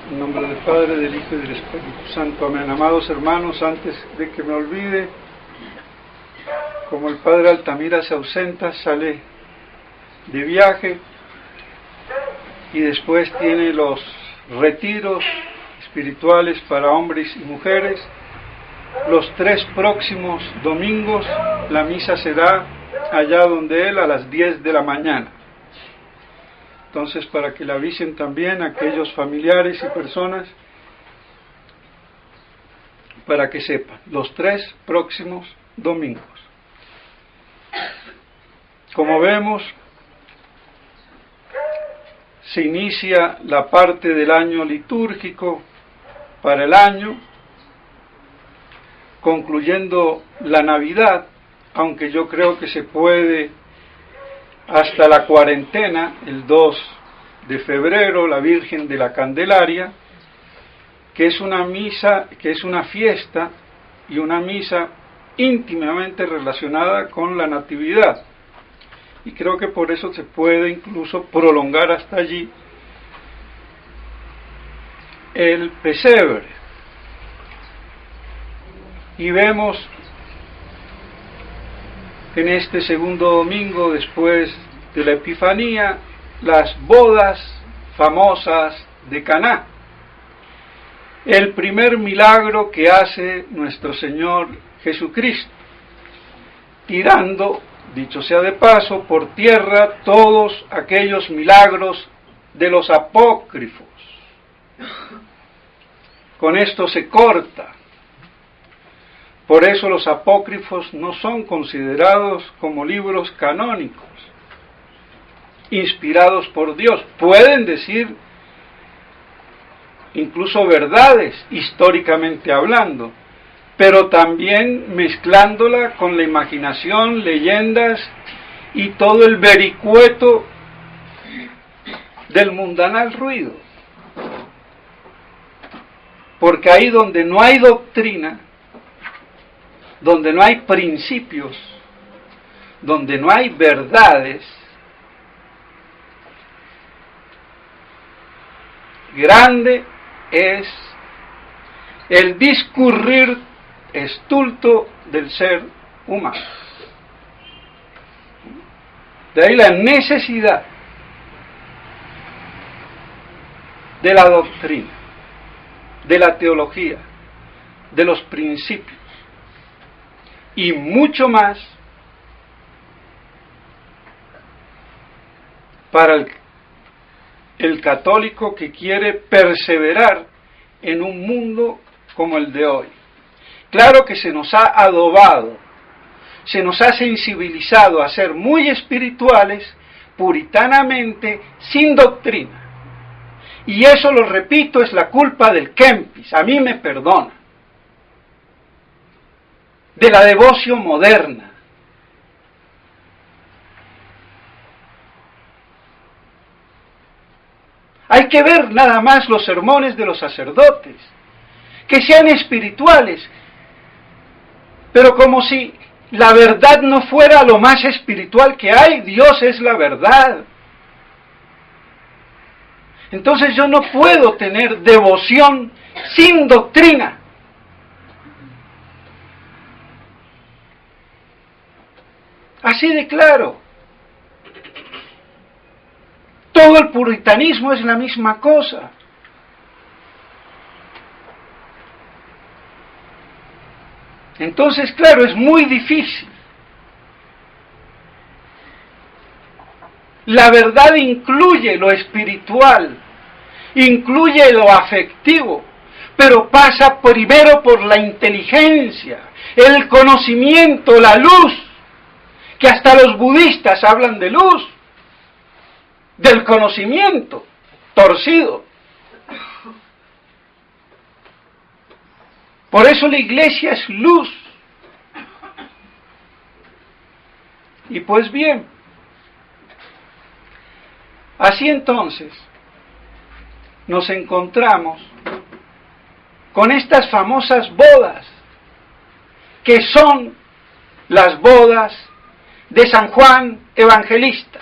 En nombre del Padre, del Hijo y del Espíritu Santo. Amén. Amados hermanos, antes de que me olvide, como el Padre Altamira se ausenta, sale de viaje y después tiene los retiros espirituales para hombres y mujeres. Los 3 próximos domingos la misa será allá donde él a las 10 de la mañana. Entonces, para que le avisen también a aquellos familiares y personas, para que sepan, los 3 próximos domingos. Como vemos, se inicia la parte del año litúrgico para el año, concluyendo la Navidad, aunque yo creo que se puede hasta la cuarentena, el 2 de febrero, la Virgen de la Candelaria, que es una misa, que es una fiesta y una misa íntimamente relacionada con la Natividad. Y creo que por eso se puede incluso prolongar hasta allí el pesebre. Y vemos en este segundo domingo después de la Epifanía las bodas famosas de Caná. El primer milagro que hace nuestro Señor Jesucristo, tirando, dicho sea de paso, por tierra todos aquellos milagros de los apócrifos. Con esto se corta. Por eso los apócrifos no son considerados como libros canónicos, inspirados por Dios. Pueden decir incluso verdades, históricamente hablando, pero también mezclándola con la imaginación, leyendas y todo el vericueto del mundanal ruido. Porque ahí donde no hay doctrina, donde no hay principios, donde no hay verdades, grande es el discurrir estulto del ser humano. De ahí la necesidad de la doctrina, de la teología, de los principios, y mucho más para el católico que quiere perseverar en un mundo como el de hoy. Claro que se nos ha adobado, se nos ha sensibilizado a ser muy espirituales, puritanamente, sin doctrina. Y eso, lo repito, es la culpa del Kempis, a mí me perdona, de la devoción moderna. Hay que ver nada más los sermones de los sacerdotes, que sean espirituales, pero como si la verdad no fuera lo más espiritual que hay. Dios es la verdad. Entonces yo no puedo tener devoción sin doctrina. Así de claro. Todo el puritanismo es la misma cosa. Entonces, claro, es muy difícil. La verdad incluye lo espiritual, incluye lo afectivo, pero pasa primero por la inteligencia, el conocimiento, la luz, que hasta los budistas hablan de luz, del conocimiento torcido. Por eso la iglesia es luz. Y pues bien, así entonces nos encontramos con estas famosas bodas, que son las bodas de San Juan Evangelista,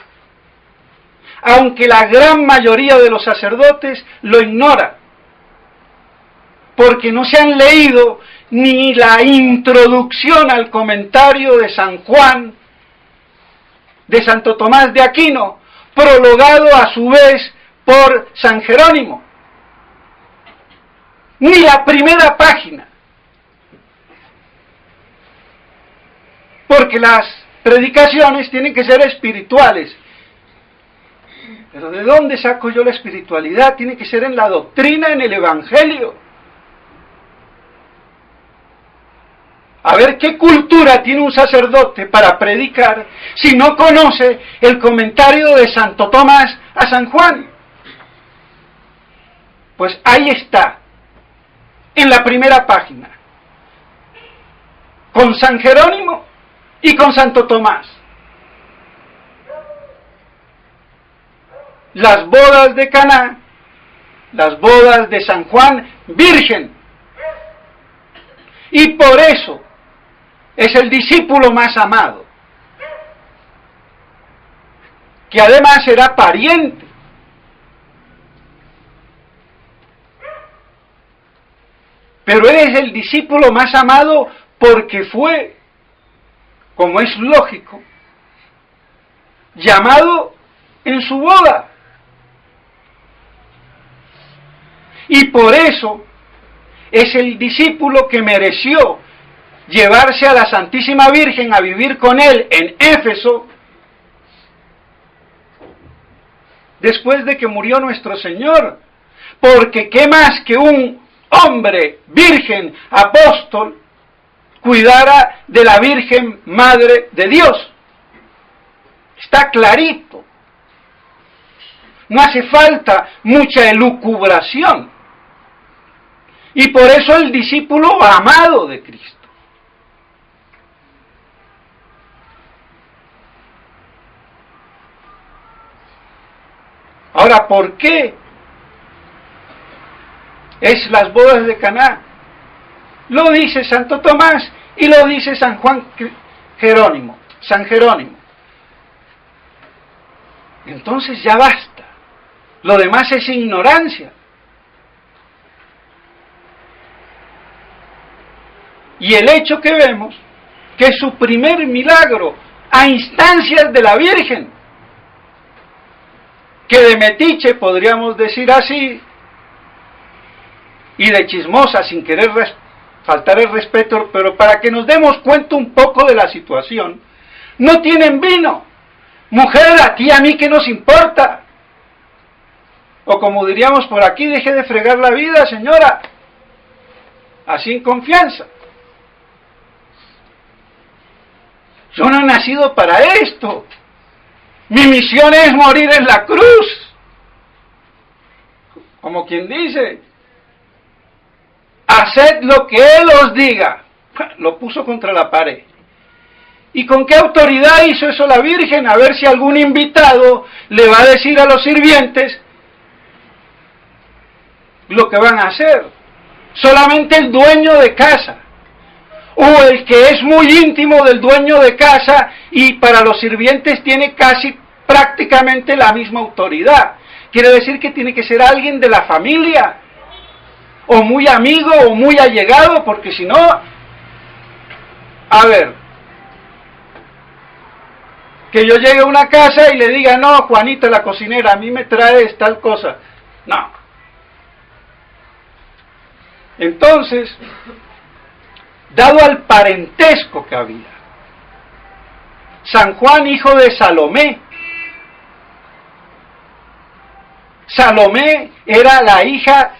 aunque la gran mayoría de los sacerdotes lo ignora, porque no se han leído ni la introducción al comentario de San Juan, de Santo Tomás de Aquino, prologado a su vez por San Jerónimo. Ni la primera página. Porque las predicaciones tienen que ser espirituales. Pero ¿de dónde saco yo la espiritualidad? Tiene que ser en la doctrina, en el Evangelio. A ver qué cultura tiene un sacerdote para predicar si no conoce el comentario de Santo Tomás a San Juan. Pues ahí está, en la primera página, con San Jerónimo y con Santo Tomás. Las bodas de Caná, las bodas de San Juan, virgen. Y por eso es el discípulo más amado, que además era pariente. Pero él es el discípulo más amado porque fue, como es lógico, llamado en su boda. Y por eso es el discípulo que mereció llevarse a la Santísima Virgen a vivir con él en Éfeso, después de que murió nuestro Señor. Porque qué más que un hombre virgen, apóstol, cuidara de la Virgen Madre de Dios. Está clarito. No hace falta mucha elucubración. Y por eso el discípulo amado de Cristo. Ahora, ¿por qué es las bodas de Caná? Lo dice Santo Tomás y lo dice San Juan Jerónimo, San Jerónimo. Entonces ya basta. Lo demás es ignorancia. Y el hecho que vemos, que es su primer milagro a instancias de la Virgen, que de metiche, podríamos decir así, y de chismosa, sin querer faltar el respeto, pero para que nos demos cuenta un poco de la situación, no tienen vino. Mujer, a ti y a mí, ¿qué nos importa? O como diríamos por aquí, deje de fregar la vida, señora, así en confianza. Yo no he nacido para esto. Mi misión es morir en la cruz. Como quien dice, haced lo que Él os diga. Lo puso contra la pared. ¿Y con qué autoridad hizo eso la Virgen? A ver si algún invitado le va a decir a los sirvientes lo que van a hacer. Solamente el dueño de casa, o el que es muy íntimo del dueño de casa y para los sirvientes tiene casi prácticamente la misma autoridad. Quiere decir que tiene que ser alguien de la familia, o muy amigo, o muy allegado, porque si no, a ver, que yo llegue a una casa y le diga, no, Juanita, la cocinera, a mí me traes tal cosa. No. Entonces, dado al parentesco que había, San Juan, hijo de Salomé, Salomé era la hija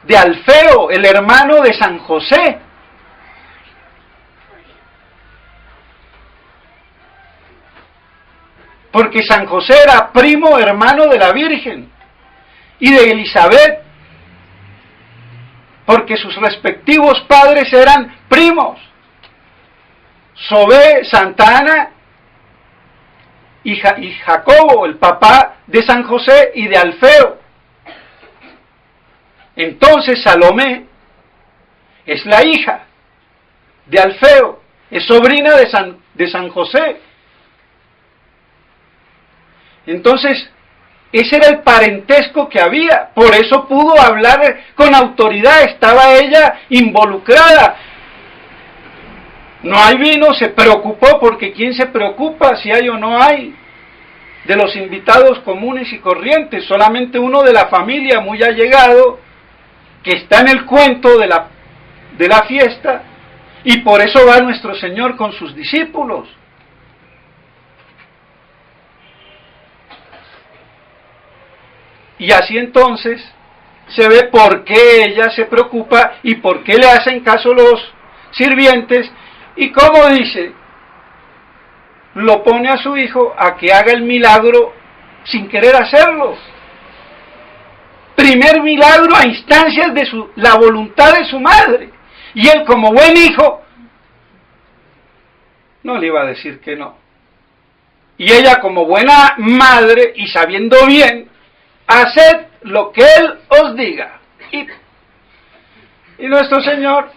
de Alfeo, el hermano de San José. Porque San José era primo hermano de la Virgen y de Elizabeth, porque sus respectivos padres eran primos. Sobé, Santa Ana y Jacobo, el papá de San José y de Alfeo. Entonces Salomé es la hija de Alfeo, es sobrina de San José. Entonces, Ese era el parentesco que había, por eso pudo hablar con autoridad, estaba ella involucrada. No hay vino, se preocupó, porque ¿quién se preocupa si hay o no hay? De los invitados comunes y corrientes, solamente uno de la familia muy allegado, que está en el cuento de la fiesta, y por eso va nuestro Señor con sus discípulos. Y así entonces se ve por qué ella se preocupa y por qué le hacen caso los sirvientes, y como dice, lo pone a su hijo a que haga el milagro sin querer hacerlo. Primer milagro a instancias de la voluntad de su madre. Y él, como buen hijo, no le iba a decir que no. Y ella, como buena madre y sabiendo bien, haced lo que él os diga. Y nuestro Señor,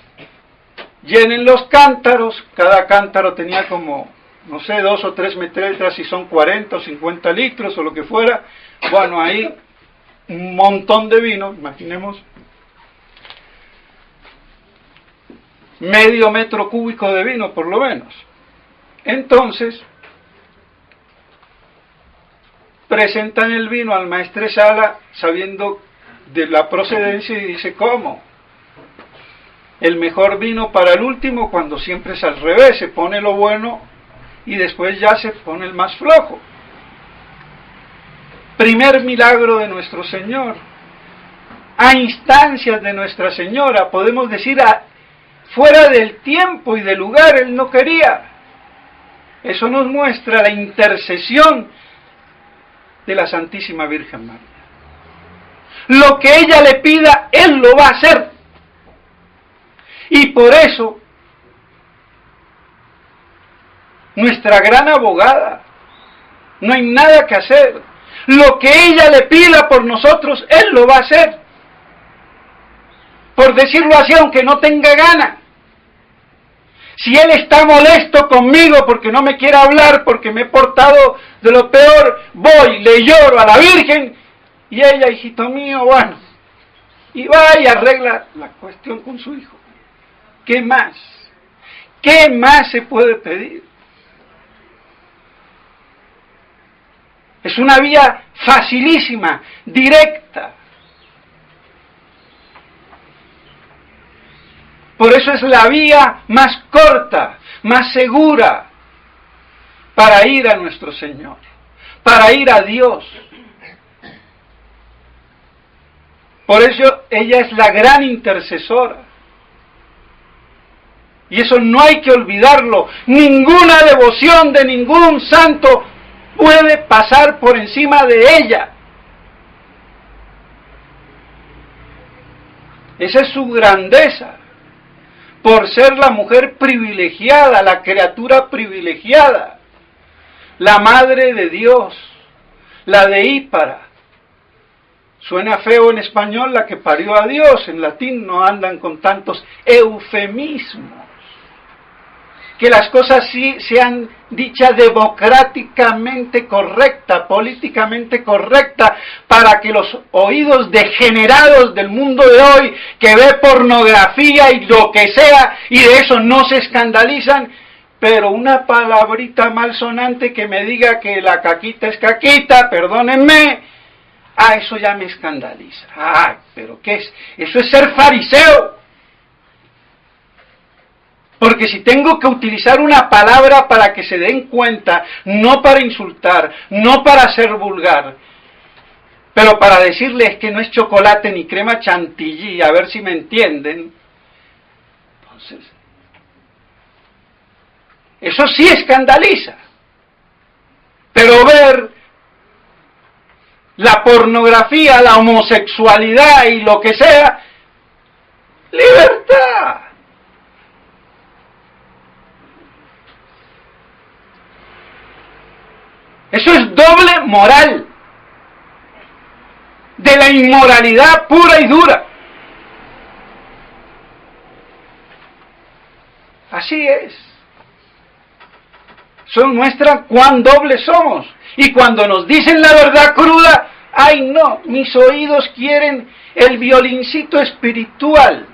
llenen los cántaros. Cada cántaro tenía como, no sé, 2 o 3 metretas, si son 40 o 50 litros o lo que fuera. Bueno, ahí un montón de vino, imaginemos, medio metro cúbico de vino por lo menos. Entonces, presentan el vino al maestresala sabiendo de la procedencia y dice, ¿cómo? El mejor vino para el último, cuando siempre es al revés, se pone lo bueno y después ya se pone el más flojo. Primer milagro de nuestro Señor, a instancias de Nuestra Señora, podemos decir, fuera del tiempo y del lugar, Él no quería. Eso nos muestra la intercesión de la Santísima Virgen María. Lo que ella le pida, Él lo va a hacer. Y por eso, nuestra gran abogada, no hay nada que hacer. Lo que ella le pida por nosotros, Él lo va a hacer. Por decirlo así, aunque no tenga gana. Si Él está molesto conmigo porque no me quiere hablar, porque me he portado de lo peor, voy, le lloro a la Virgen, y ella, hijito mío, bueno, y va y arregla la cuestión con su hijo. ¿Qué más? ¿Qué más se puede pedir? Es una vía facilísima, directa. Por eso es la vía más corta, más segura, para ir a nuestro Señor, para ir a Dios. Por eso ella es la gran intercesora. Y eso no hay que olvidarlo. Ninguna devoción de ningún santo puede pasar por encima de ella. Esa es su grandeza, por ser la mujer privilegiada, la criatura privilegiada, la madre de Dios, la deípara. Suena feo en español, la que parió a Dios, en latín no andan con tantos eufemismos. Que las cosas sí sean dichas democráticamente correcta, políticamente correcta, para que los oídos degenerados del mundo de hoy, que ve pornografía y lo que sea, y de eso no se escandalizan, pero una palabrita malsonante que me diga que la caquita es caquita, perdónenme, eso ya me escandaliza. Ay, pero ¿qué es? Eso es ser fariseo. Porque si tengo que utilizar una palabra para que se den cuenta, no para insultar, no para ser vulgar, pero para decirles que no es chocolate ni crema chantilly, a ver si me entienden, entonces, eso sí escandaliza. Pero ver la pornografía, la homosexualidad y lo que sea, libertad. Eso es doble moral, de la inmoralidad pura y dura. Así es. Eso muestra cuán dobles somos. Y cuando nos dicen la verdad cruda, Ay no, mis oídos quieren el violincito espiritual.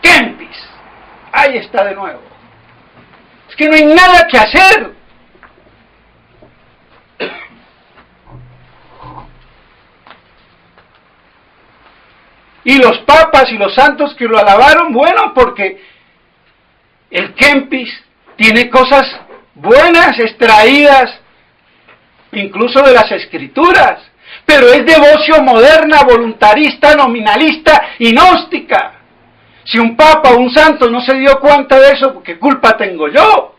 Kempis, ahí está de nuevo. Es que no hay nada que hacer. Y los papas y los santos que lo alabaron, bueno, porque el Kempis tiene cosas buenas extraídas incluso de las escrituras, pero es devoción moderna, voluntarista, nominalista y gnóstica. Si un papa o un santo no se dio cuenta de eso, ¿qué culpa tengo yo?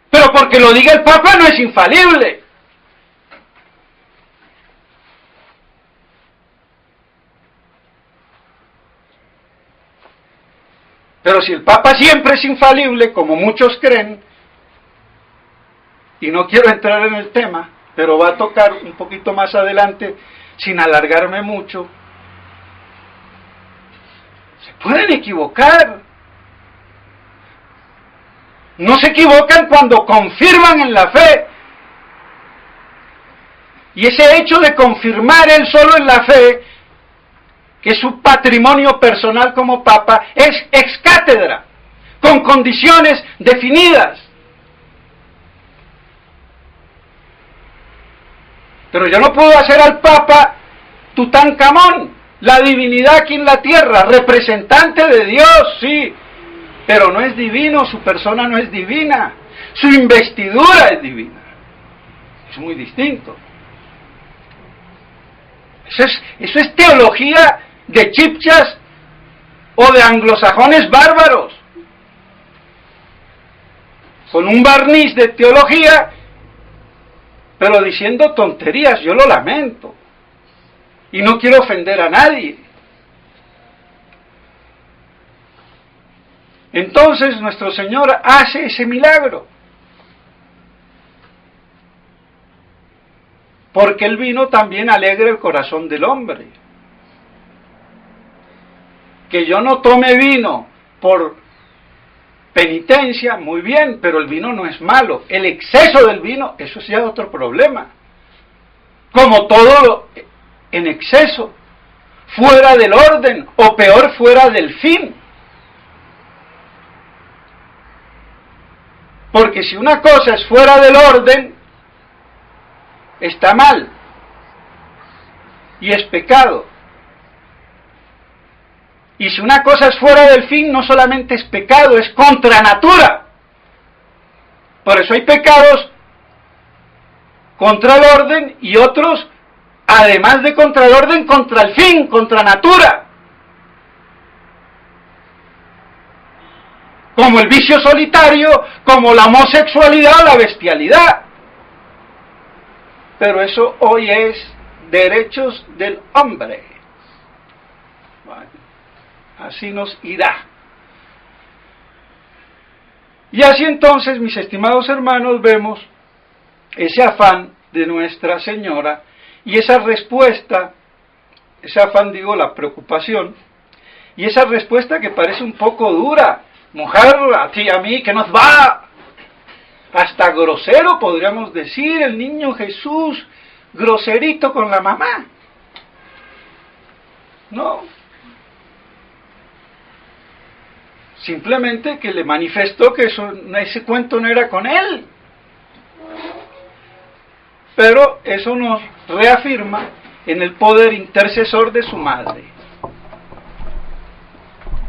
Pero porque lo diga el papa no es infalible. Pero si el Papa siempre es infalible, como muchos creen, y no quiero entrar en el tema, pero va a tocar un poquito más adelante, sin alargarme mucho, se pueden equivocar. No se equivocan cuando confirman en la fe. Y ese hecho de confirmar él solo en la fe, que es su patrimonio personal como papa, es ex cátedra, con condiciones definidas. Pero yo no puedo hacer al papa Tutankamón, la divinidad aquí en la tierra, representante de Dios, sí, pero no es divino, su persona no es divina, su investidura es divina. Es muy distinto. Eso es teología de chipchas o de anglosajones bárbaros, con un barniz de teología, pero diciendo tonterías. Yo lo lamento y no quiero ofender a nadie. Entonces nuestro Señor hace ese milagro, porque el vino también alegra el corazón del hombre. Que yo no tome vino por penitencia, muy bien, pero el vino no es malo. El exceso del vino, eso sí es otro problema. Como todo en exceso, fuera del orden, o peor, fuera del fin. Porque si una cosa es fuera del orden, está mal y es pecado. Y si una cosa es fuera del fin, no solamente es pecado, es contra natura. Por eso hay pecados contra el orden y otros, además de contra el orden, contra el fin, contra natura. Como el vicio solitario, como la homosexualidad o la bestialidad. Pero eso hoy es derechos del hombre. Bueno, así nos irá. Y así entonces, mis estimados hermanos, vemos ese afán de Nuestra Señora y esa respuesta, ese afán, digo, la preocupación, y esa respuesta que parece un poco dura. Mujer, a ti y a mí, ¿qué nos va? Hasta grosero podríamos decir, el niño Jesús, groserito con la mamá. No. Simplemente que le manifestó que ese cuento no era con él. Pero eso nos reafirma en el poder intercesor de su madre.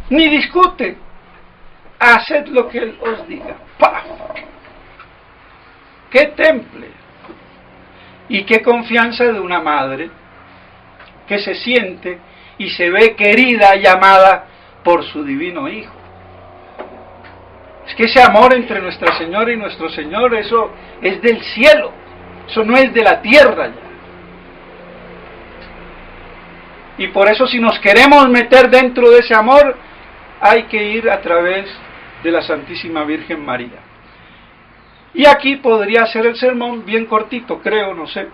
Ni discute. Haced lo que él os diga. ¡Paf! ¡Qué temple! Y qué confianza de una madre que se siente y se ve querida y amada por su divino Hijo. Es que ese amor entre Nuestra Señora y nuestro Señor, eso es del cielo, eso no es de la tierra ya. Y por eso, si nos queremos meter dentro de ese amor, hay que ir a través de la Santísima Virgen María. Y aquí podría ser el sermón bien cortito, creo, no sé.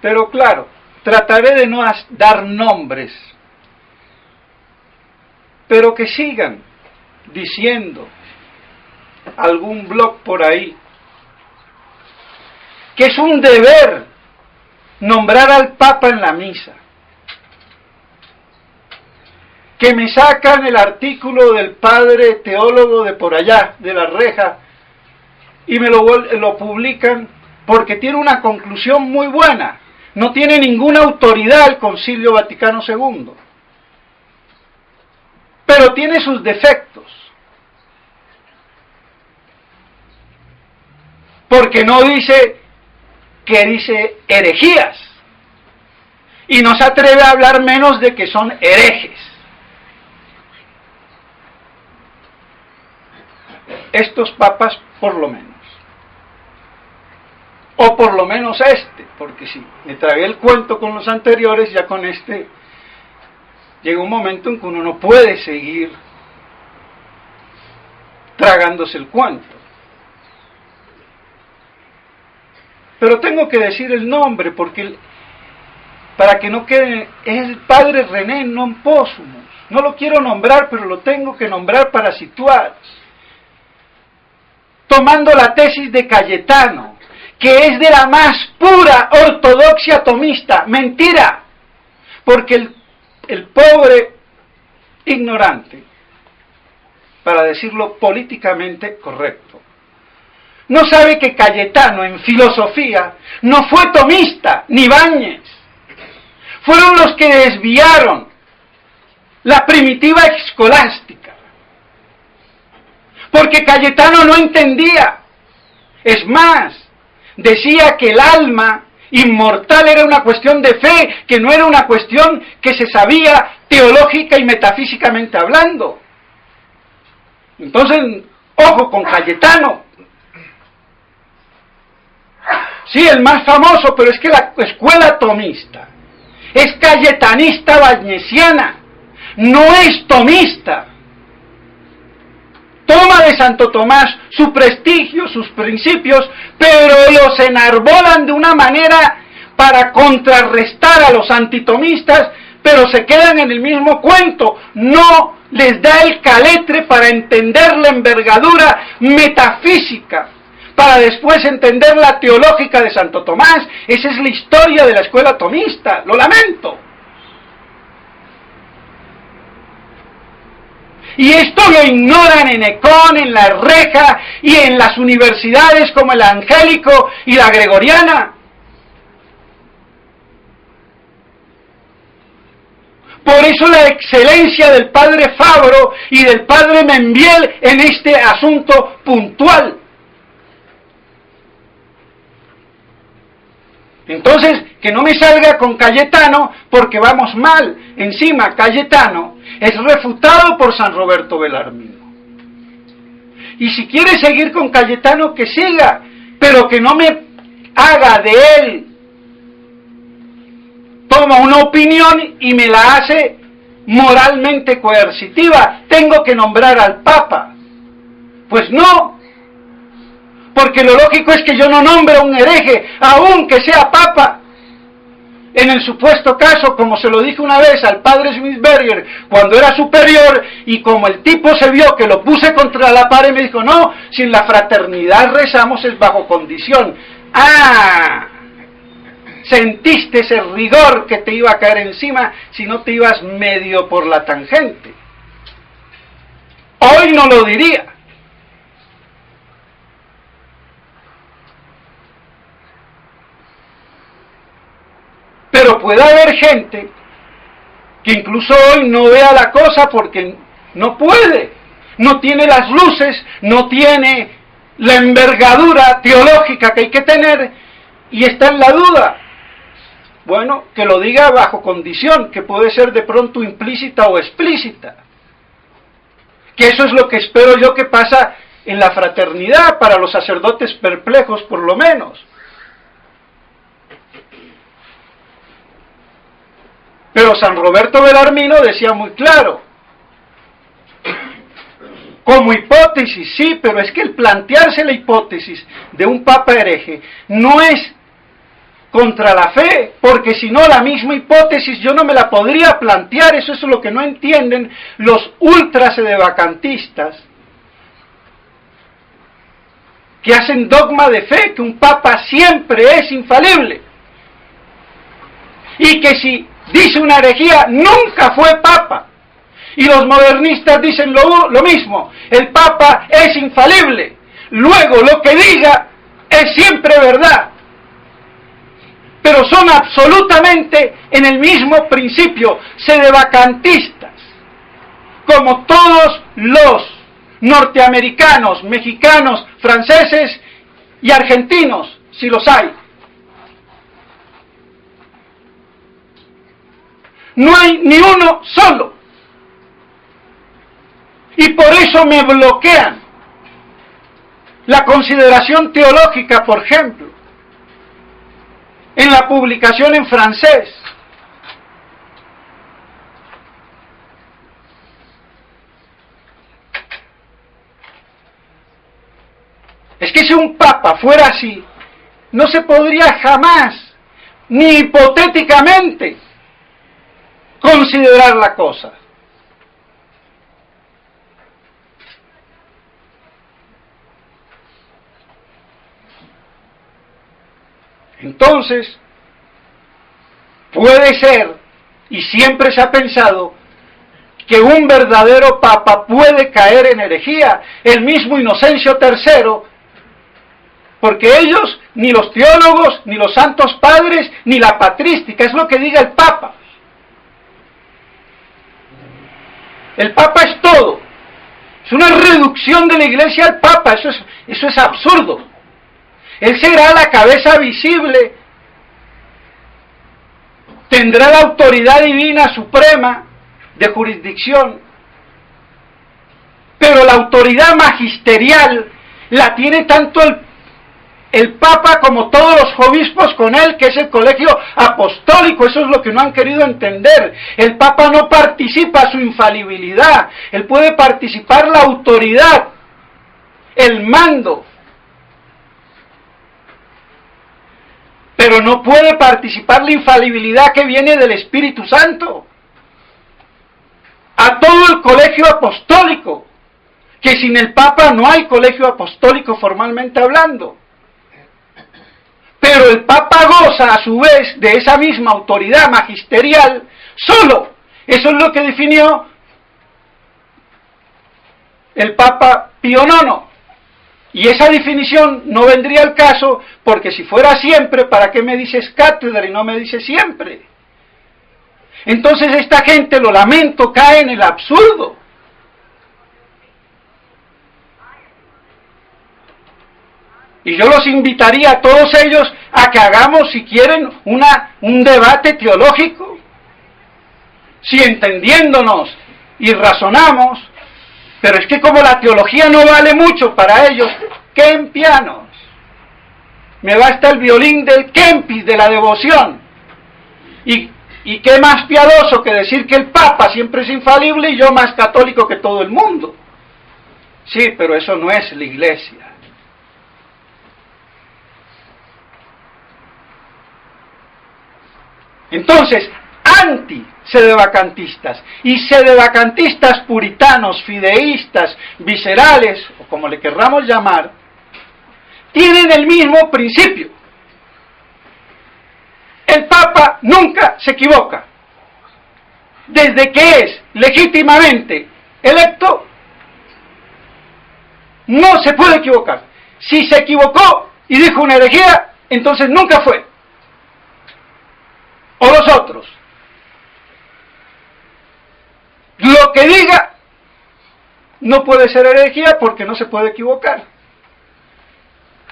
Pero claro, trataré de no dar nombres, pero que sigan diciendo algún blog por ahí que es un deber nombrar al Papa en la misa, que me sacan el artículo del padre teólogo de por allá, de la reja, y me lo publican porque tiene una conclusión muy buena. No tiene ninguna autoridad el Concilio Vaticano II, pero tiene sus defectos, porque no dice que dice herejías, y no se atreve a hablar menos de que son herejes. Estos papas por lo menos, o por lo menos porque si me tragué el cuento con los anteriores, ya con este llega un momento en que uno no puede seguir tragándose el cuento. Pero tengo que decir el nombre, porque para que no quede, es el padre René non Possumus. No lo quiero nombrar, pero lo tengo que nombrar para situar. Tomando la tesis de Cayetano, que es de la más pura ortodoxia tomista. Mentira, porque el pobre ignorante, para decirlo políticamente correcto, no sabe que Cayetano en filosofía no fue tomista, ni Báñez. Fueron los que desviaron la primitiva escolástica, porque Cayetano no entendía. Es más, decía que el alma inmortal era una cuestión de fe, que no era una cuestión que se sabía teológica y metafísicamente hablando. Entonces, ojo con Cayetano. Sí, el más famoso, pero es que la escuela tomista es cayetanista bañesiana, no es tomista. Toma de Santo Tomás su prestigio, sus principios, pero los enarbolan de una manera para contrarrestar a los antitomistas, pero se quedan en el mismo cuento. No les da el caletre para entender la envergadura metafísica, para después entender la teológica de Santo Tomás. Esa es la historia de la escuela tomista, lo lamento. Y esto lo ignoran en Econ, en la Reja y en las universidades como el Angélico y la Gregoriana. Por eso la excelencia del padre Fabro y del padre Membiel en este asunto puntual. Entonces, que no me salga con Cayetano, porque vamos mal. Encima, Cayetano es refutado por San Roberto Belarmino. Y si quiere seguir con Cayetano, que siga, pero que no me haga de él, toma una opinión y me la hace moralmente coercitiva. Tengo que nombrar al Papa. Pues no. Porque lo lógico es que yo no nombre a un hereje, aunque sea papa. En el supuesto caso, como se lo dije una vez al padre Smithberger, cuando era superior, y como el tipo se vio que lo puse contra la pared, me dijo, no, si en la fraternidad rezamos es bajo condición. Ah, sentiste ese rigor que te iba a caer encima si no te ibas medio por la tangente. Hoy no lo diría. Pero puede haber gente que incluso hoy no vea la cosa porque no puede, no tiene las luces, no tiene la envergadura teológica que hay que tener y está en la duda. Bueno, que lo diga bajo condición, que puede ser de pronto implícita o explícita. Que eso es lo que espero yo que pasa en la fraternidad para los sacerdotes perplejos por lo menos. Pero San Roberto Belarmino decía muy claro, como hipótesis, sí, pero es que el plantearse la hipótesis de un papa hereje no es contra la fe, porque si no la misma hipótesis yo no me la podría plantear. Eso es lo que no entienden los ultrasedevacantistas, que hacen dogma de fe, que un papa siempre es infalible. Y que si dice una herejía, nunca fue papa. Y los modernistas dicen lo mismo, el papa es infalible. Luego lo que diga es siempre verdad. Pero son absolutamente en el mismo principio, sedevacantistas, como todos los norteamericanos, mexicanos, franceses y argentinos, si los hay. No hay ni uno solo. Y por eso me bloquean la consideración teológica, por ejemplo, en la publicación en francés. Es que si un papa fuera así, no se podría jamás, ni hipotéticamente, considerar la cosa. Entonces, puede ser, y siempre se ha pensado, que un verdadero papa puede caer en herejía, el mismo Inocencio III, porque ellos, ni los teólogos, ni los santos padres, ni la patrística, es lo que diga el papa. El papa es todo. Es una reducción de la iglesia al papa, eso es absurdo. Él será la cabeza visible, tendrá la autoridad divina suprema de jurisdicción, pero la autoridad magisterial la tiene tanto el Papa como todos los obispos con él, que es el colegio apostólico. Eso es lo que no han querido entender. El Papa no participa su infalibilidad, él puede participar la autoridad, el mando, pero no puede participar la infalibilidad que viene del Espíritu Santo. A todo el colegio apostólico, que sin el Papa no hay colegio apostólico formalmente hablando. Pero el Papa goza a su vez de esa misma autoridad magisterial solo. Eso es lo que definió el Papa Pío IX. Y esa definición no vendría al caso, porque si fuera siempre, ¿para qué me dices cátedra y no me dices siempre? Entonces esta gente, lo lamento, cae en el absurdo. Y yo los invitaría a todos ellos a que hagamos, si quieren, un debate teológico. Si entendiéndonos y razonamos, pero es que como la teología no vale mucho para ellos, kempianos. Me basta el violín del kempis, de la devoción. Y qué más piadoso que decir que el Papa siempre es infalible y yo más católico que todo el mundo. Sí, pero eso no es la Iglesia. Entonces, anti-sedevacantistas y sedevacantistas puritanos, fideístas, viscerales, o como le querramos llamar, tienen el mismo principio. El Papa nunca se equivoca. Desde que es legítimamente electo, no se puede equivocar. Si se equivocó y dijo una herejía, entonces nunca fue. O los otros. Lo que diga no puede ser herejía porque no se puede equivocar.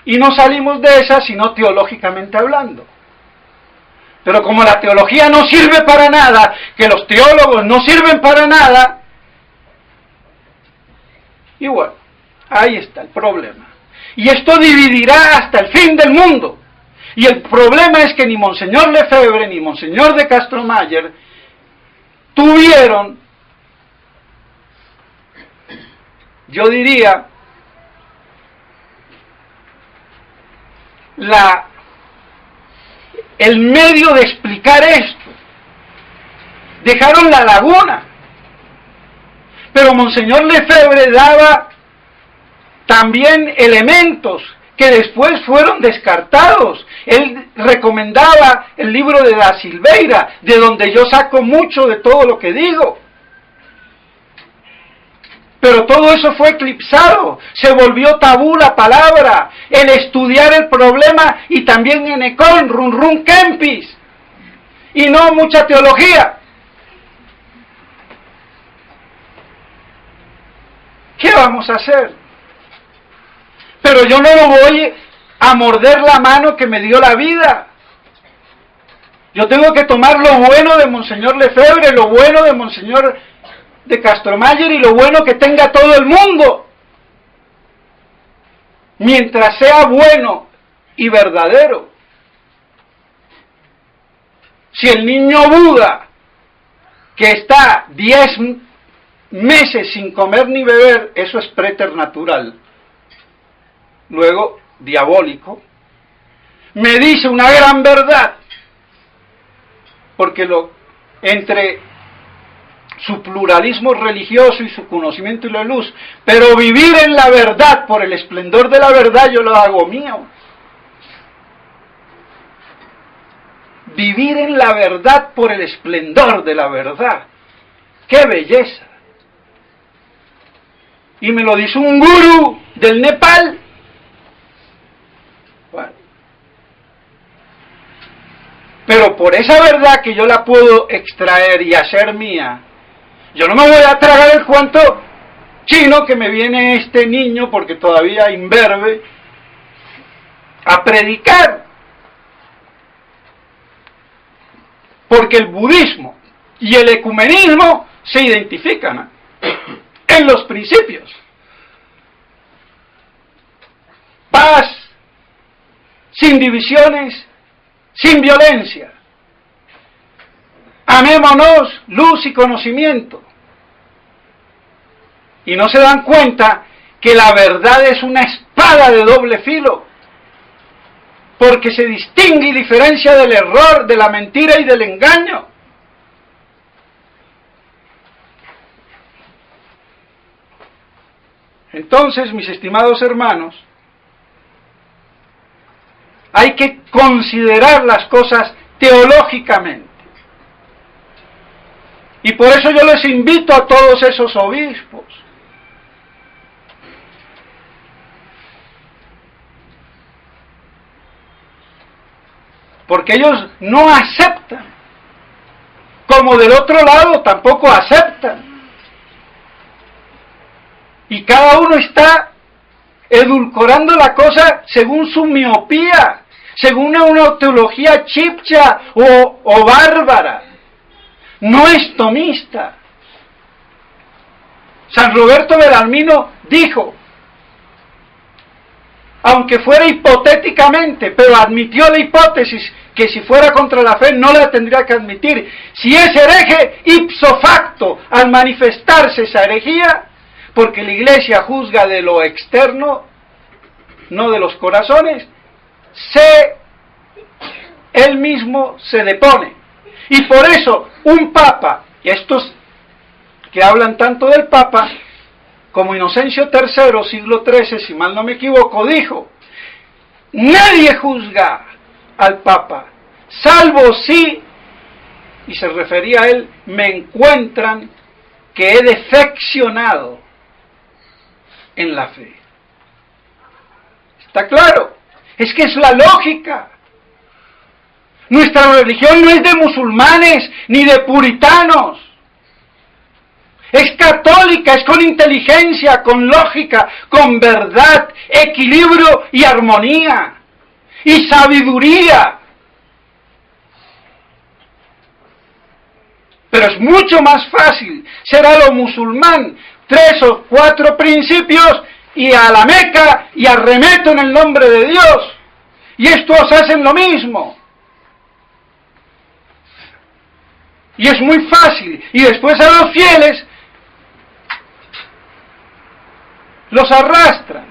Y no salimos de esa sino teológicamente hablando. Pero como la teología no sirve para nada, que los teólogos no sirven para nada, y bueno, ahí está el problema. Y esto dividirá hasta el fin del mundo. Y el problema es que ni Monseñor Lefebvre ni Monseñor de Castromayer tuvieron, yo diría, el medio de explicar esto. Dejaron la laguna. Pero Monseñor Lefebvre daba también elementos que después fueron descartados. Él recomendaba el libro de Da Silveira, de donde yo saco mucho de todo lo que digo. Pero todo eso fue eclipsado, se volvió tabú la palabra, el estudiar el problema y también en Econ, run run kempis, y no mucha teología. ¿Qué vamos a hacer? Pero yo no lo voy a morder la mano que me dio la vida. Yo tengo que tomar lo bueno de Monseñor Lefebvre, lo bueno de Monseñor de Castromayer y lo bueno que tenga todo el mundo. Mientras sea bueno y verdadero. Si el niño Buda, que está 10 meses sin comer ni beber, eso es preternatural. Luego, diabólico, me dice una gran verdad, porque entre su pluralismo religioso y su conocimiento y la luz, pero vivir en la verdad, por el esplendor de la verdad, yo lo hago mío. Vivir en la verdad por el esplendor de la verdad. ¡Qué belleza! Y me lo dice un gurú del Nepal. Bueno. Pero por esa verdad que yo la puedo extraer y hacer mía, yo no me voy a tragar el cuento chino que me viene este niño, porque todavía imberbe, a predicar. Porque el budismo y el ecumenismo se identifican en los principios. Paz, sin divisiones, sin violencia. Amémonos, luz y conocimiento. Y no se dan cuenta que la verdad es una espada de doble filo, porque se distingue y diferencia del error, de la mentira y del engaño. Entonces, mis estimados hermanos, hay que considerar las cosas teológicamente. Y por eso yo les invito a todos esos obispos. Porque ellos no aceptan, como del otro lado tampoco aceptan. Y cada uno está edulcorando la cosa según su miopía, según una teología chipcha o bárbara. No es tomista. San Roberto Belarmino dijo, aunque fuera hipotéticamente, pero admitió la hipótesis que si fuera contra la fe no la tendría que admitir. Si es hereje, ipso facto, al manifestarse esa herejía, porque la Iglesia juzga de lo externo, no de los corazones, él mismo se depone. Y por eso un papa, y estos que hablan tanto del papa, como Inocencio III, siglo XIII, si mal no me equivoco, dijo, nadie juzga al papa, salvo si, y se refería a él, me encuentran que he defeccionado en la fe. ¿Está claro? Es que es la lógica. Nuestra religión no es de musulmanes ni de puritanos. Es católica, es con inteligencia, con lógica, con verdad, equilibrio y armonía. Y sabiduría. Pero es mucho más fácil ser a lo musulmán, 3 o 4 principios, y a la Meca, y arremeto en el nombre de Dios. Y estos hacen lo mismo. Y es muy fácil. Y después a los fieles los arrastran.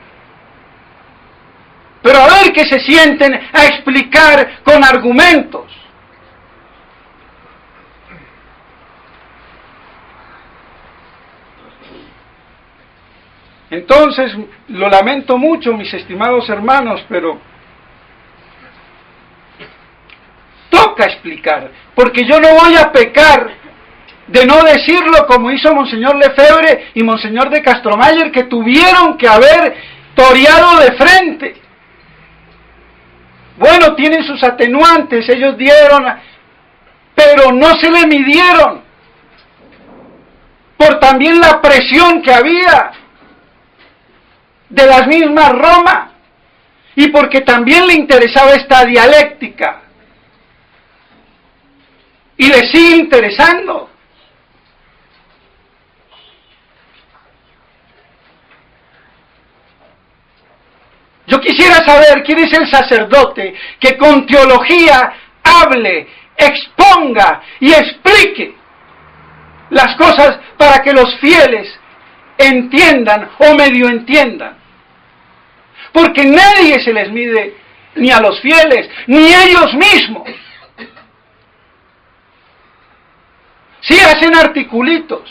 Pero a ver que se sienten a explicar con argumentos. Entonces, lo lamento mucho, mis estimados hermanos, pero toca explicar, porque yo no voy a pecar de no decirlo como hizo Monseñor Lefebvre y Monseñor de Castromayer, que tuvieron que haber toreado de frente. Bueno, tienen sus atenuantes, ellos dieron, pero no se le midieron por también la presión que había de las mismas Roma y porque también le interesaba esta dialéctica y le sigue interesando. Yo quisiera saber quién es el sacerdote que con teología hable, exponga y explique las cosas para que los fieles entiendan o medio entiendan. Porque nadie se les mide, ni a los fieles, ni ellos mismos. Sí hacen articulitos,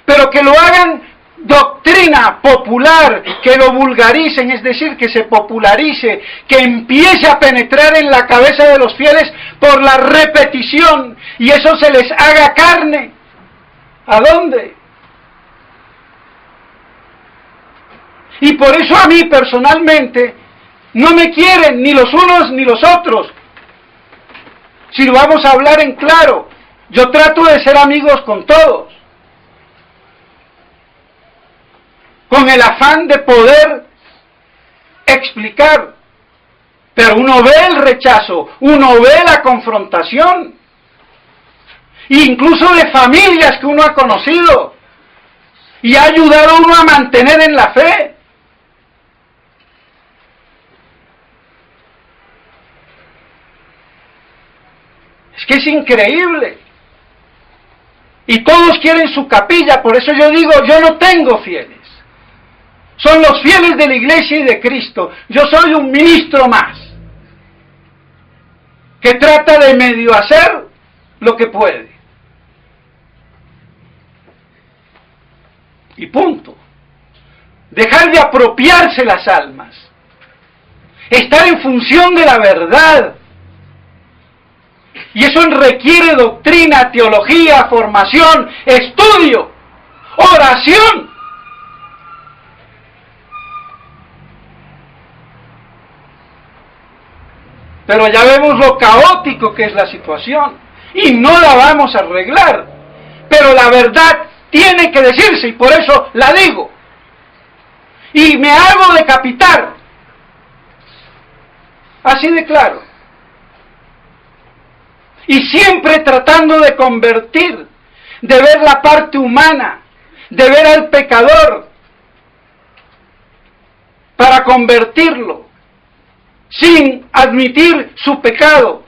pero que lo hagan doctrina popular, que lo vulgaricen, es decir, que se popularice, que empiece a penetrar en la cabeza de los fieles por la repetición, y eso se les haga carne. ¿A dónde? Y por eso a mí personalmente no me quieren ni los unos ni los otros. Si lo vamos a hablar en claro, yo trato de ser amigos con todos, con el afán de poder explicar, pero uno ve el rechazo, uno ve la confrontación, incluso de familias que uno ha conocido y ha ayudado a uno a mantener en la fe. Es que es increíble. Y todos quieren su capilla, por eso yo digo, yo no tengo fieles. Son los fieles de la Iglesia y de Cristo. Yo soy un ministro más, que trata de medio hacer lo que puede. Y punto. Dejar de apropiarse las almas. Estar en función de la verdad. Y eso requiere doctrina, teología, formación, estudio, oración. Pero ya vemos lo caótico que es la situación y no la vamos a arreglar. Pero la verdad tiene que decirse y por eso la digo. Y me hago decapitar. Así de claro. Y siempre tratando de convertir, de ver la parte humana, de ver al pecador, para convertirlo, sin admitir su pecado.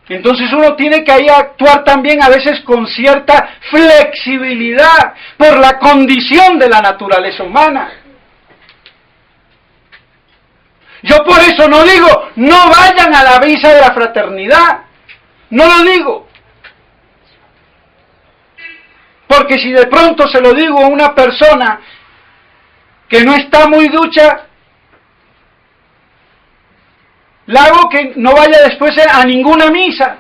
Entonces uno tiene que ahí actuar también a veces con cierta flexibilidad por la condición de la naturaleza humana. Yo por eso no digo, no vayan a la misa de la fraternidad. No lo digo. Porque si de pronto se lo digo a una persona que no está muy ducha, la hago que no vaya después a ninguna misa.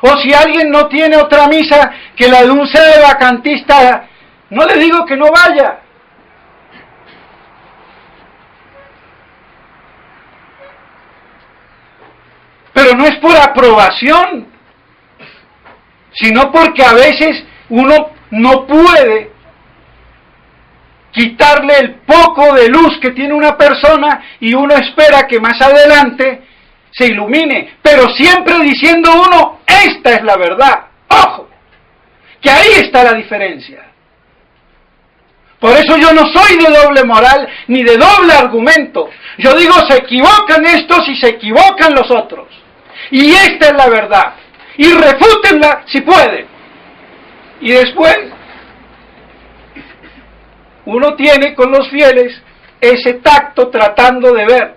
O si alguien no tiene otra misa que la de un sede vacantista, no le digo que no vaya. Pero no es por aprobación, sino porque a veces uno no puede quitarle el poco de luz que tiene una persona y uno espera que más adelante se ilumine, pero siempre diciendo uno, esta es la verdad. ¡Ojo! Que ahí está la diferencia. Por eso yo no soy de doble moral ni de doble argumento. Yo digo, se equivocan estos y se equivocan los otros. Y esta es la verdad. Y refútenla si pueden. Y después, uno tiene con los fieles ese tacto tratando de ver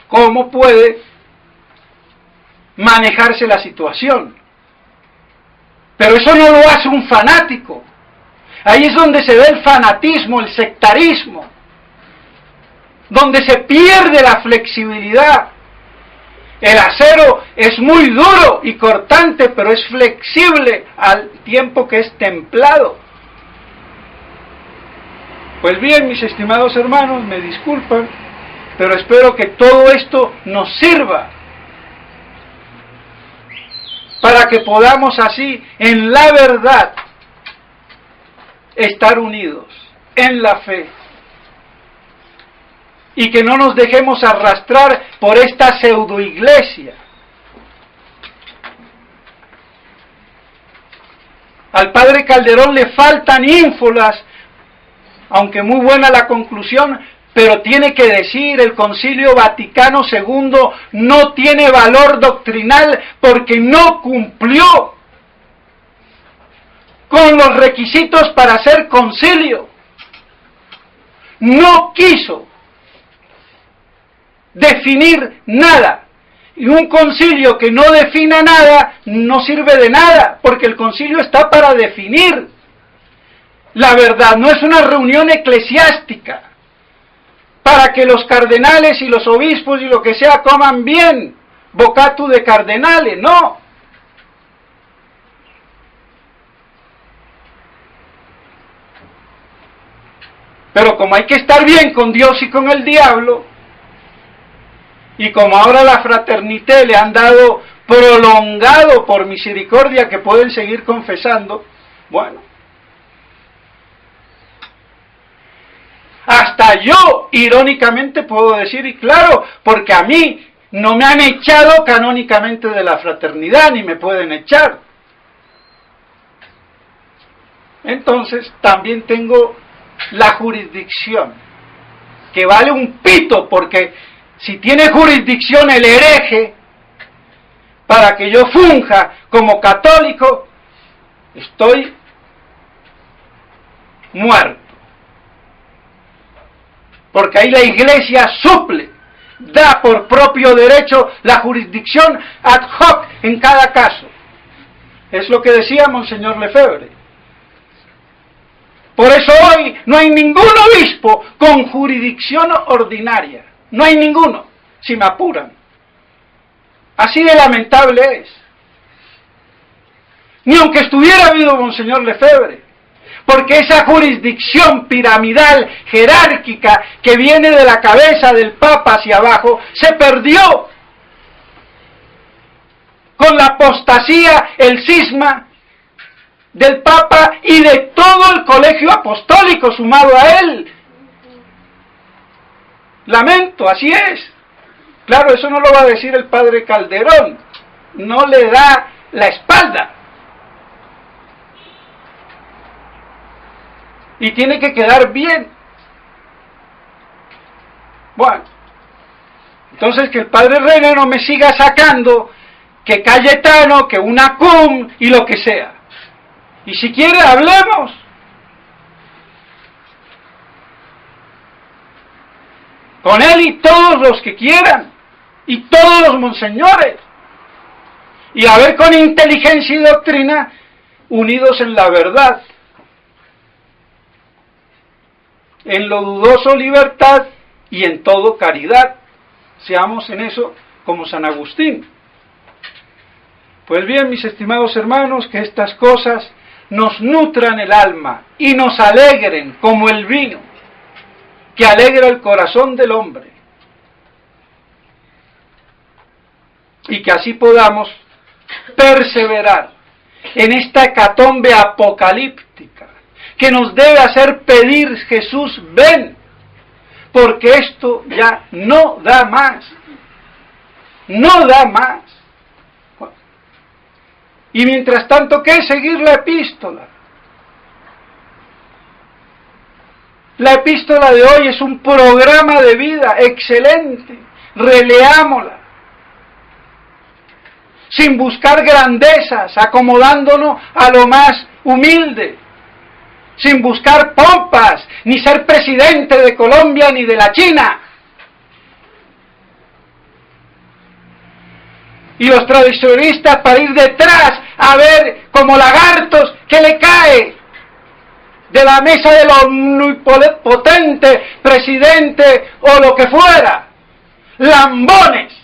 cómo puede manejarse la situación. Pero eso no lo hace un fanático. Ahí es donde se ve el fanatismo, el sectarismo, donde se pierde la flexibilidad. El acero es muy duro y cortante, pero es flexible al tiempo que es templado. Pues bien, mis estimados hermanos, me disculpan, pero espero que todo esto nos sirva para que podamos así, en la verdad, estar unidos en la fe y que no nos dejemos arrastrar por esta pseudoiglesia. Al padre Calderón le faltan ínfulas, aunque muy buena la conclusión, pero tiene que decir el Concilio Vaticano II no tiene valor doctrinal porque no cumplió con los requisitos para ser concilio. No quiso definir nada. Y un concilio que no defina nada no sirve de nada, porque el concilio está para definir la verdad. No es una reunión eclesiástica para que los cardenales y los obispos y lo que sea coman bien, vocatu de cardenales, no. Pero como hay que estar bien con Dios y con el diablo, y como ahora la fraternité le han dado prolongado por misericordia que pueden seguir confesando, bueno, hasta yo irónicamente puedo decir, y claro, porque a mí no me han echado canónicamente de la fraternidad, ni me pueden echar. Entonces también tengo la jurisdicción, que vale un pito, porque si tiene jurisdicción el hereje para que yo funja como católico, estoy muerto. Porque ahí la Iglesia suple, da por propio derecho la jurisdicción ad hoc en cada caso. Es lo que decía Monseñor Lefebvre. Por eso hoy no hay ningún obispo con jurisdicción ordinaria. No hay ninguno, si me apuran. Así de lamentable es. Ni aunque estuviera vivo Monseñor Lefebvre. Porque esa jurisdicción piramidal, jerárquica, que viene de la cabeza del Papa hacia abajo, se perdió con la apostasía, el cisma del Papa y de todo el colegio apostólico sumado a él. Lamento, así es. Claro, eso no lo va a decir el padre Calderón, no le da la espalda. Y tiene que quedar bien. Bueno, entonces que el padre René no me siga sacando que Cayetano, que una cum y lo que sea. Y si quiere, hablemos. Con él y todos los que quieran. Y todos los monseñores. Y a ver con inteligencia y doctrina, unidos en la verdad. En lo dudoso libertad y en todo caridad. Seamos en eso como San Agustín. Pues bien, mis estimados hermanos, que estas cosas nos nutran el alma y nos alegren como el vino, que alegra el corazón del hombre. Y que así podamos perseverar en esta hecatombe apocalíptica, que nos debe hacer pedir, Jesús, ven, porque esto ya no da más. No da más. Y mientras tanto, ¿qué es seguir la epístola? La epístola de hoy es un programa de vida excelente. Releámosla. Sin buscar grandezas, acomodándonos a lo más humilde. Sin buscar pompas, ni ser presidente de Colombia ni de la China. Y los tradicionalistas para ir detrás a ver como lagartos que le cae de la mesa del omnipotente presidente o lo que fuera. Lambones.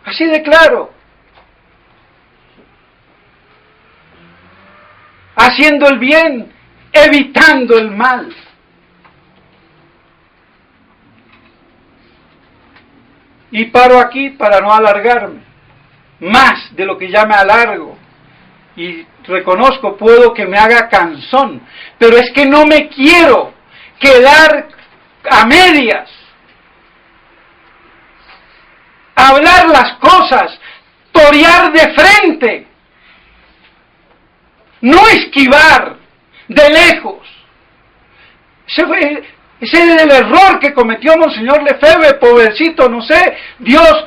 Así de claro. Haciendo el bien, evitando el mal. Y paro aquí para no alargarme más de lo que ya me alargo. Y reconozco, puedo que me haga cansón, pero es que no me quiero quedar a medias. Hablar las cosas, torear de frente, no esquivar de lejos. Ese es el error que cometió Monseñor Lefebvre, pobrecito, no sé, Dios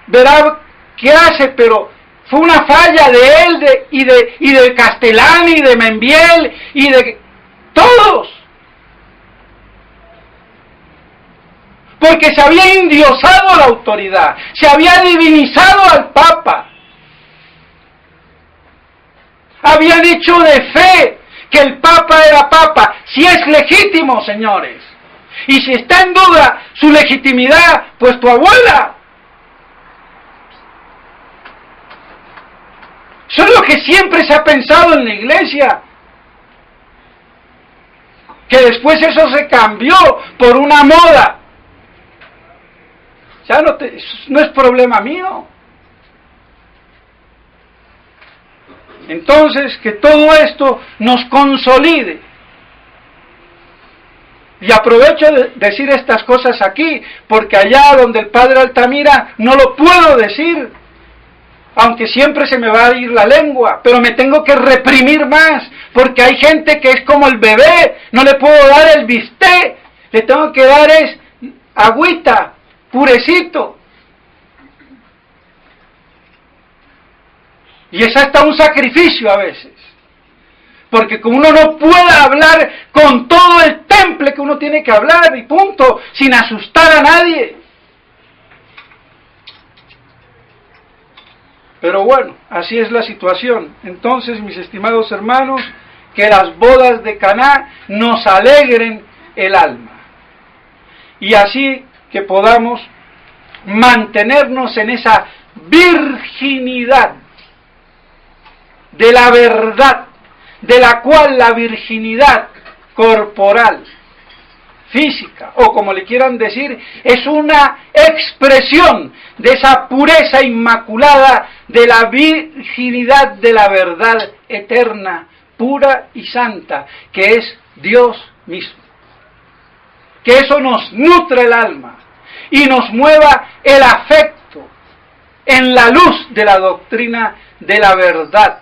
verá qué hace, pero fue una falla de él y de Castellani, y de Membiel, y de todos. Porque se había endiosado la autoridad, se había divinizado al Papa. Habían hecho de fe que el Papa era Papa, si es legítimo, señores. Y si está en duda su legitimidad, pues tu abuela. Eso es lo que siempre se ha pensado en la Iglesia. Que después eso se cambió por una moda. Ya no es problema mío. Entonces, que todo esto nos consolide. Y aprovecho de decir estas cosas aquí, porque allá donde el Padre Altamira no lo puedo decir, aunque siempre se me va a ir la lengua, pero me tengo que reprimir más, porque hay gente que es como el bebé, no le puedo dar el bistec, le tengo que dar es agüita, purecito. Y es hasta un sacrificio a veces. Porque como uno no puede hablar con todo el temple que uno tiene que hablar y punto, sin asustar a nadie. Pero bueno, así es la situación. Entonces, mis estimados hermanos, que las bodas de Caná nos alegren el alma. Y así que podamos mantenernos en esa virginidad de la verdad, de la cual la virginidad corporal, física, o como le quieran decir, es una expresión de esa pureza inmaculada de la virginidad de la verdad eterna, pura y santa, que es Dios mismo. Que eso nos nutre el alma y nos mueva el afecto en la luz de la doctrina de la verdad,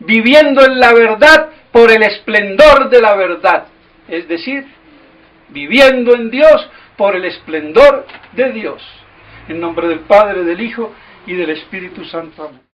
viviendo en la verdad por el esplendor de la verdad, es decir, viviendo en Dios por el esplendor de Dios. En nombre del Padre, del Hijo y del Espíritu Santo. Amén.